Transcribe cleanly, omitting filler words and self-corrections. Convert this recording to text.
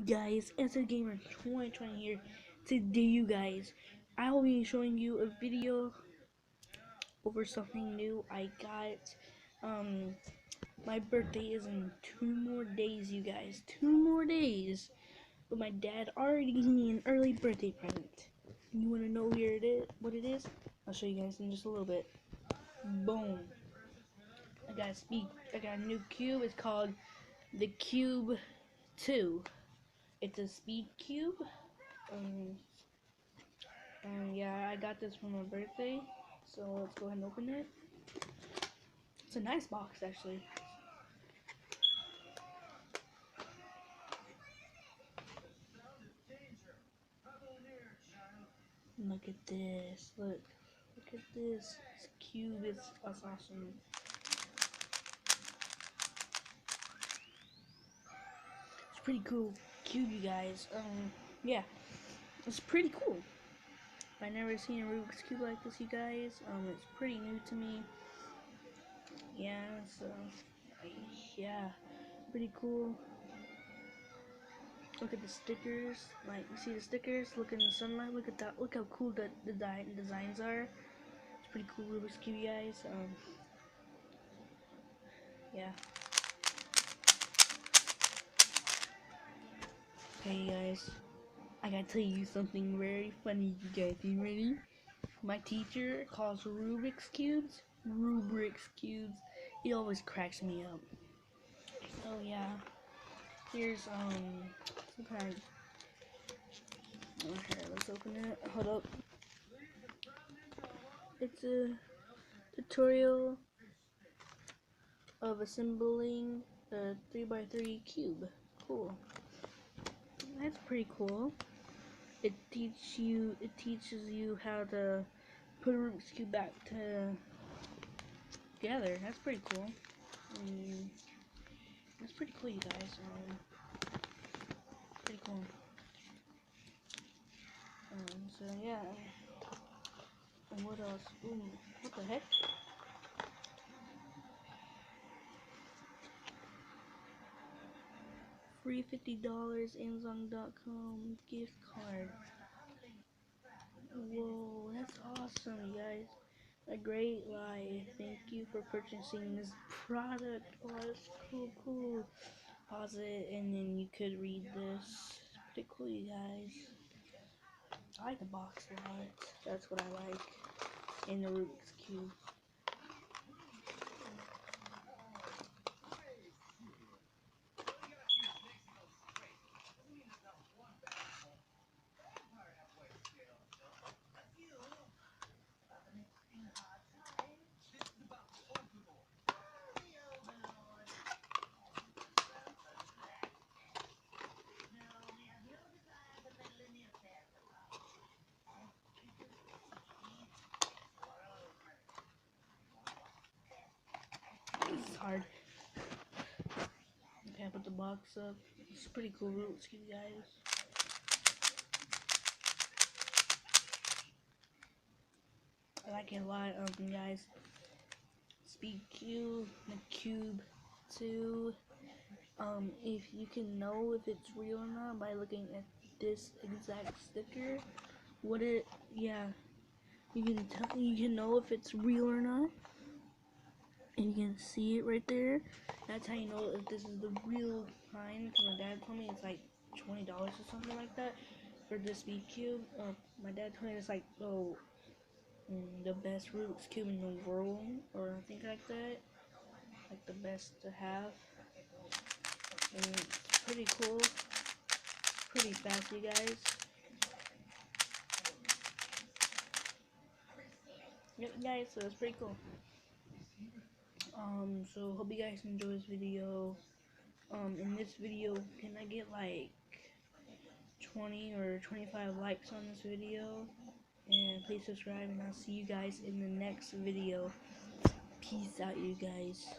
guys, SL Gamer 2020 here. Today, you guys, I will be showing you a video over something new I got. My birthday is in 2 more days, you guys. 2 more days. But my dad already gave me an early birthday present. You want to know what it is? I'll show you guys in just a little bit. Boom. I got a new cube. It's called the Cube 2. It's a SpeedCube. Yeah, I got this for my birthday, so let's go ahead and open it. It's a nice box, actually. Look at this. Look at this. This cube is awesome. It's pretty cool cube, you guys. Yeah, it's pretty cool. I've never seen a Rubik's Cube like this, you guys. It's pretty new to me. Yeah, so yeah, pretty cool. Look at the stickers. Like, you see the stickers? Look in the sunlight. Look at that. Look how cool the designs are. It's pretty cool Rubik's Cube, you guys. Yeah. Okay, guys. I gotta tell you something very funny, you guys. You ready? My teacher calls Rubik's Cubes Rubik's Cubes. He always cracks me up. So yeah, here's some kind. Here, let's open it. Hold up. It's a tutorial of assembling a 3x3 cube. Cool. That's pretty cool. It teaches you how to put a Rubik's Cube back together. That's pretty cool. That's pretty cool, you guys. Pretty cool. So yeah. And what else? Ooh, what the heck? Free $50 Amazon.com gift card. Whoa, that's awesome, you guys. A great lie. Thank you for purchasing this product. Oh, that's cool. Pause it and then you could read this. It's pretty cool, you guys. I like the box a lot. That's what I like in the Rubik's Cube. This is hard. Okay, I put the box up. It's pretty cool Rubik's Cube, guys. I like it a lot, guys. SpeedCube, the Cube 2. If you can know if it's real or not by looking at this exact sticker, you can know if it's real or not, and you can see it right there. That's how you know if this is the real kind. Cause my dad told me it's like $20 or something like that for this SpeedCube. My dad told me it's like the best Rubik's Cube in the world, or something like that. Like the best to have. And it's pretty cool. Pretty fast, you guys. Yep, guys, so it's pretty cool. So hope you guys enjoy this video. In this video, can I get like 20 or 25 likes on this video? And please subscribe, and I'll see you guys in the next video. Peace out, you guys.